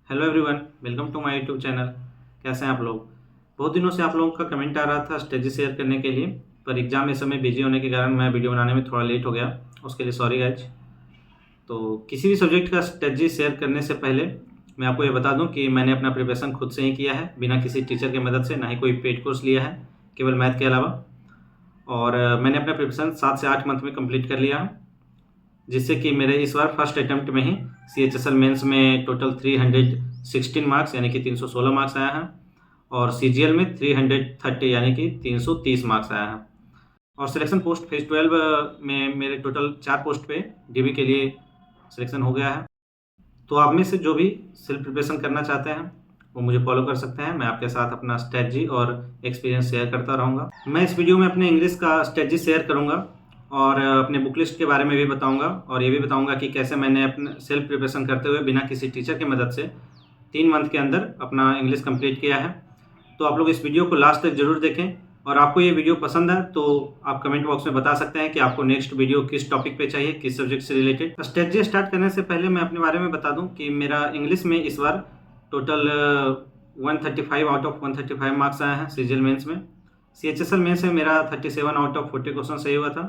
Hello everyone, welcome to my YouTube channel. कैसे हैं आप लोग? बहुत दिनों से आप लोगों का कमेंट आ रहा था स्ट्रेटजी शेयर करने के लिए, पर एग्ज़ाम में समय बिजी होने के कारण मैं वीडियो बनाने में थोड़ा लेट हो गया। उसके लिए सॉरी गाइज। तो किसी भी सब्जेक्ट का स्ट्रेटजी शेयर करने से पहले मैं आपको ये बता दूं कि मैंने अपना प्रिपरेशन खुद से ही किया है, बिना किसी टीचर की मदद से, ना ही कोई पेड कोर्स लिया है, केवल मैथ के अलावा। और मैंने अपना प्रिपरेशन 7 से 8 मंथ में कंप्लीट कर लिया है, जिससे कि मेरे इस बार फर्स्ट अटैम्प्ट में ही CHSL मेंस में टोटल 316 मार्क्स यानी कि 316 मार्क्स आया है, और CGL में 330 यानी कि 330 मार्क्स आया है। और सिलेक्शन पोस्ट फेज 12 में मेरे टोटल 4 पोस्ट पे DB के लिए सिलेक्शन हो गया है। तो आप में से जो भी सेल्फ प्रिपरेशन करना चाहते हैं वो मुझे फॉलो कर सकते हैं। मैं आपके साथ अपना स्ट्रेटजी और एक्सपीरियंस शेयर करता रहूँगा। मैं इस वीडियो में अपने इंग्लिश का स्ट्रेटजी शेयर करूँगा और अपने बुक लिस्ट के बारे में भी बताऊँगा, और ये भी बताऊँगा कि कैसे मैंने अपने सेल्फ प्रिपरेशन करते हुए बिना किसी टीचर की मदद से 3 मंथ के अंदर अपना इंग्लिश कंप्लीट किया है। तो आप लोग इस वीडियो को लास्ट तक ज़रूर देखें, और आपको ये वीडियो पसंद है तो आप कमेंट बॉक्स में बता सकते हैं कि आपको नेक्स्ट वीडियो किस टॉपिक पे चाहिए, किस सब्जेक्ट से रिलेटेड। स्ट्रेटजी स्टार्ट करने से पहले मैं अपने बारे में बता दूं कि मेरा इंग्लिश में इस बार टोटल 135 आउट ऑफ 135 मार्क्स आए हैं CGL मेंस में। CHSL मेंस में मेरा 37 आउट ऑफ 40 क्वेश्चन सही हुआ था।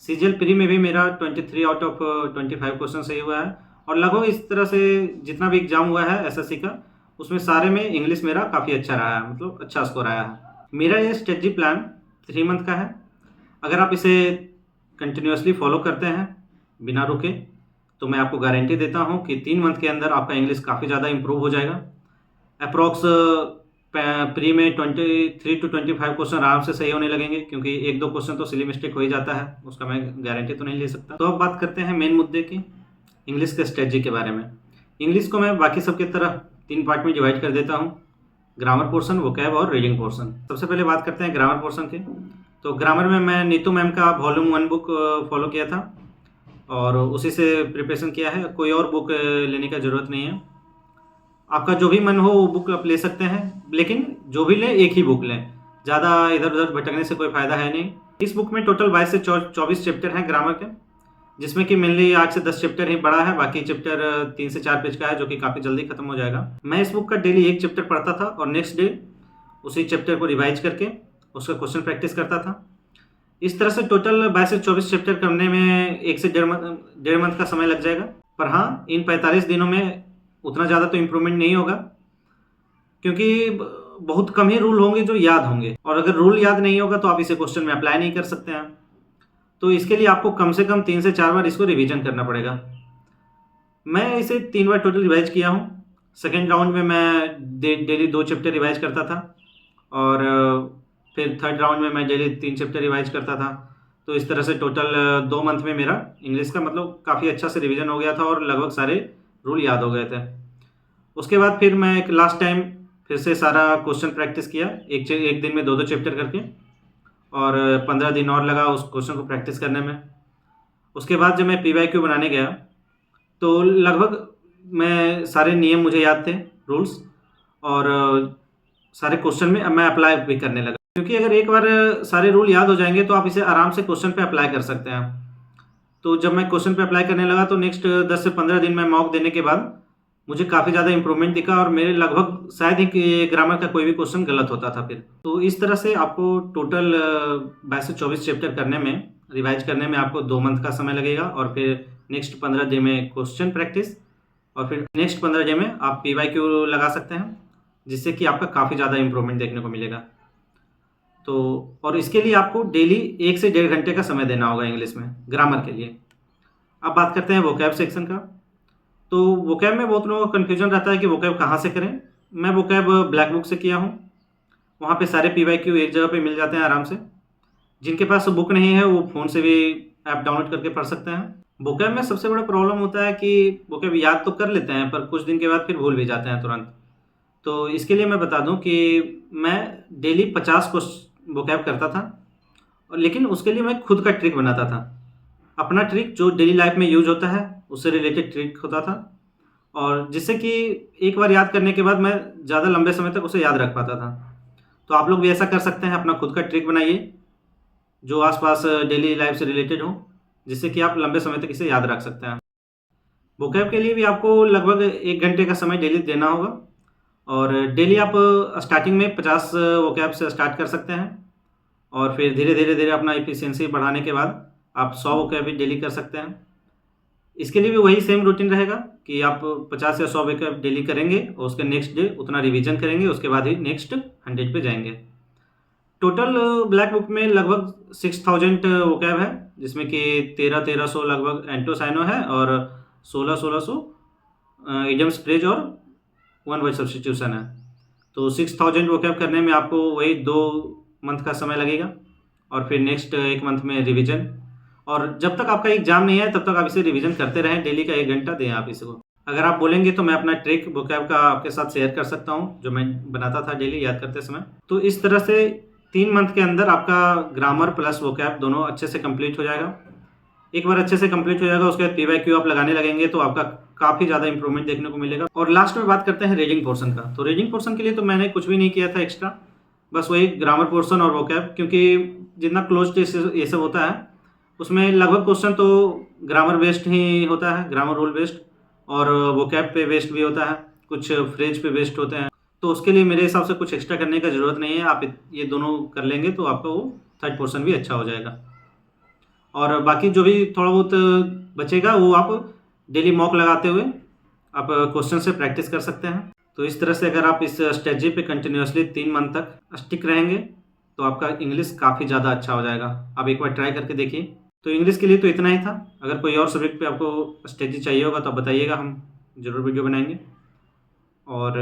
CGL प्री में भी मेरा 23 आउट ऑफ 25 क्वेश्चन सही हुआ है। और लगभग इस तरह से जितना भी एग्जाम हुआ है SSC का, उसमें सारे में इंग्लिश मेरा काफ़ी अच्छा रहा है, मतलब अच्छा स्कोर आया है। मेरा ये स्ट्रेटजी प्लान 3 मंथ का है। अगर आप इसे कंटिन्यूसली फॉलो करते हैं बिना रुके, तो मैं आपको गारंटी देता हूं कि 3 मंथ के अंदर आपका इंग्लिश काफ़ी ज़्यादा इंप्रूव हो जाएगा। अप्रॉक्स प्री में 23 to 25 क्वेश्चन आराम से सही होने लगेंगे, क्योंकि 1-2 क्वेश्चन तो सिली मिस्टेक हो ही जाता है, उसका मैं गारंटी तो नहीं ले सकता। तो अब बात करते हैं मेन मुद्दे की, इंग्लिश के स्ट्रेटजी के बारे में। इंग्लिश को मैं बाकी सबकी तरह 3 पार्ट में डिवाइड कर देता हूँ: ग्रामर पोर्शन, वोकैब और रीडिंग पोर्शन। सबसे पहले बात करते हैं ग्रामर पोर्शन की। तो ग्रामर में मैं नीतू मैम का वॉल्यूम 1 बुक फॉलो किया था और उसी से प्रिपरेशन किया है। कोई और बुक लेने का ज़रूरत नहीं है। आपका जो भी मन हो वो बुक आप ले सकते हैं, लेकिन जो भी लें एक ही बुक लें, ज़्यादा इधर उधर भटकने से कोई फ़ायदा है नहीं। इस बुक में टोटल 22 से 24 चैप्टर हैं ग्रामर के, जिसमें कि मेनली 8 से 10 चैप्टर ही बड़ा है, बाकी चैप्टर 3 से 4 पेज का है, जो कि काफ़ी जल्दी खत्म हो जाएगा। मैं इस बुक का डेली एक चैप्टर पढ़ता था और नेक्स्ट डे उसी चैप्टर को रिवाइज करके उसका क्वेश्चन प्रैक्टिस करता था। इस तरह से टोटल 22 से 24 चैप्टर करने में 1 से डेढ़ मंथ का समय लग जाएगा। पर हाँ, इन 45 दिनों में उतना ज़्यादा तो इम्प्रूवमेंट नहीं होगा, क्योंकि बहुत कम ही रूल होंगे जो याद होंगे, और अगर रूल याद नहीं होगा तो आप इसे क्वेश्चन में अप्लाई नहीं कर सकते हैं। तो इसके लिए आपको कम से कम 3 से 4 बार इसको रिवीजन करना पड़ेगा। मैं इसे 3 बार टोटल रिवाइज किया हूँ। सेकेंड राउंड में मैं डेली 2 चैप्टर रिवाइज करता था, और फिर थर्ड राउंड में मैं डेली 3 चैप्टर रिवाइज करता था। तो इस तरह से टोटल 2 मंथ में मेरा इंग्लिश का मतलब काफ़ी अच्छा से रिवीजन हो गया था और लगभग सारे रूल याद हो गए थे। उसके बाद फिर मैं एक लास्ट टाइम फिर से सारा क्वेश्चन प्रैक्टिस किया, एक दिन में 2-2 चैप्टर करके, और 15 दिन और लगा उस क्वेश्चन को प्रैक्टिस करने में। उसके बाद जब मैं PYQ बनाने गया तो लगभग मैं सारे नियम मुझे याद थे, रूल्स, और सारे क्वेश्चन में मैं अप्लाई भी करने लगा, क्योंकि अगर एक बार सारे रूल याद हो जाएंगे तो आप इसे आराम से क्वेश्चन पे अप्लाई कर सकते हैं। तो जब मैं क्वेश्चन पे अप्लाई करने लगा तो नेक्स्ट 10 से 15 दिन में मॉक देने के बाद मुझे काफ़ी ज़्यादा इंप्रूवमेंट दिखा, और मेरे लगभग शायद ही ग्रामर का कोई भी क्वेश्चन गलत होता था फिर। तो इस तरह से आपको टोटल 22 से 24 चैप्टर करने में, रिवाइज करने में आपको 2 मंथ का समय लगेगा, और फिर नेक्स्ट 15 डे में क्वेश्चन प्रैक्टिस, और फिर नेक्स्ट 15 डे में आप PYQ लगा सकते हैं, जिससे कि आपका काफ़ी ज़्यादा इंप्रूवमेंट देखने को मिलेगा। तो और इसके लिए आपको डेली 1 से 1.5 घंटे का समय देना होगा इंग्लिश में, ग्रामर के लिए। अब बात करते हैं वोकैब सेक्शन का। तो वोकैब में बहुत लोगों को कन्फ्यूजन रहता है कि वोकैब कहाँ से करें। मैं वोकैब ब्लैक बुक से किया हूँ। वहाँ पे सारे PYQ एक जगह पे मिल जाते हैं आराम से। जिनके पास बुक नहीं है वो फ़ोन से भी ऐप डाउनलोड करके पढ़ सकते हैं। वोकैब में सबसे बड़ा प्रॉब्लम होता है कि वोकैब याद तो कर लेते हैं, पर कुछ दिन के बाद फिर भूल भी जाते हैं तुरंत। तो इसके लिए मैं बता दूं कि मैं डेली 50 वोकैब करता था, और लेकिन उसके लिए मैं खुद का ट्रिक बनाता था। अपना ट्रिक जो डेली लाइफ में यूज होता है उससे रिलेटेड ट्रिक होता था, और जिससे कि एक बार याद करने के बाद मैं ज़्यादा लंबे समय तक उसे याद रख पाता था। तो आप लोग भी ऐसा कर सकते हैं, अपना खुद का ट्रिक बनाइए जो आसपास डेली लाइफ से रिलेटेड हो, जिससे कि आप लंबे समय तक इसे याद रख सकते हैं। वोकैब के लिए भी आपको लगभग 1 घंटे का समय डेली देना होगा और डेली आप स्टार्टिंग में 50 वोकैब से स्टार्ट कर सकते हैं और फिर धीरे-धीरे अपना एफिशिएंसी बढ़ाने के बाद आप 100 वोकैब भी डेली कर सकते हैं। इसके लिए भी वही सेम रूटीन रहेगा कि आप 50 या 100 वोकैब डेली करेंगे और उसके नेक्स्ट डे उतना रिवीजन करेंगे, उसके बाद ही नेक्स्ट 100 पे जाएँगे। टोटल ब्लैक बुक में लगभग 6000 वोकैब है, जिसमें कि 1300 लगभग एंटो साइनो है और 1600 इडियम्स फ्रेज और 1 वर्ड सब्स्टिट्यूशन है। तो 6000 वोकैब करने में आपको वही 2 मंथ का समय लगेगा और फिर नेक्स्ट 1 मंथ में रिवीजन। और जब तक आपका एग्जाम नहीं है तब तक आप इसे रिवीजन करते रहें, डेली का 1 घंटा दें आप इसको। अगर आप बोलेंगे तो मैं अपना ट्रिक वोकैब का आपके साथ शेयर कर सकता हूँ, जो मैं बनाता था डेली याद करते समय। तो इस तरह से 3 मंथ के अंदर आपका ग्रामर प्लस वोकैब दोनों अच्छे से कंप्लीट हो जाएगा। एक बार अच्छे से कंप्लीट हो जाएगा, उसके बाद पीवाईक्यू आप लगाने लगेंगे तो आपका काफ़ी ज़्यादा इंप्रूवमेंट देखने को मिलेगा। और लास्ट में बात करते हैं रीडिंग पोर्शन का। तो रीडिंग पोर्शन के लिए तो मैंने कुछ भी नहीं किया था एक्स्ट्रा, बस वही ग्रामर पोर्शन और वोकैब, क्योंकि जितना क्लोज ये सब होता है उसमें लगभग क्वेश्चन तो ग्रामर बेस्ड ही होता है, ग्रामर रूल बेस्ड, और वोकैब पे बेस्ड भी होता है, कुछ फ्रेज पे बेस्ड होते हैं। तो उसके लिए मेरे हिसाब से कुछ एक्स्ट्रा करने का ज़रूरत नहीं है, आप ये दोनों कर लेंगे तो आपका वो थर्ड पोर्शन भी अच्छा हो जाएगा। और बाकी जो भी थोड़ा बहुत बचेगा वो आप डेली मॉक लगाते हुए आप क्वेश्चन से प्रैक्टिस कर सकते हैं। तो इस तरह से अगर आप इस स्ट्रेटजी पे कंटिन्यूसली 3 मंथ तक स्टिक रहेंगे तो आपका इंग्लिश काफ़ी ज़्यादा अच्छा हो जाएगा। आप एक बार ट्राई करके देखिए। तो इंग्लिश के लिए तो इतना ही था। अगर कोई और सब्जेक्ट पे आपको स्ट्रेटजी चाहिए होगा तो आप बताइएगा, हम ज़रूर वीडियो बनाएंगे। और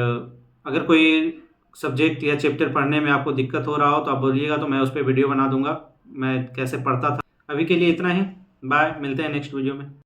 अगर कोई सब्जेक्ट या चैप्टर पढ़ने में आपको दिक्कत हो रहा हो तो आप बोलिएगा, तो मैं उस पर वीडियो बना दूंगा मैं कैसे पढ़ता था। अभी के लिए इतना ही, बाय, मिलते हैं नेक्स्ट वीडियो में।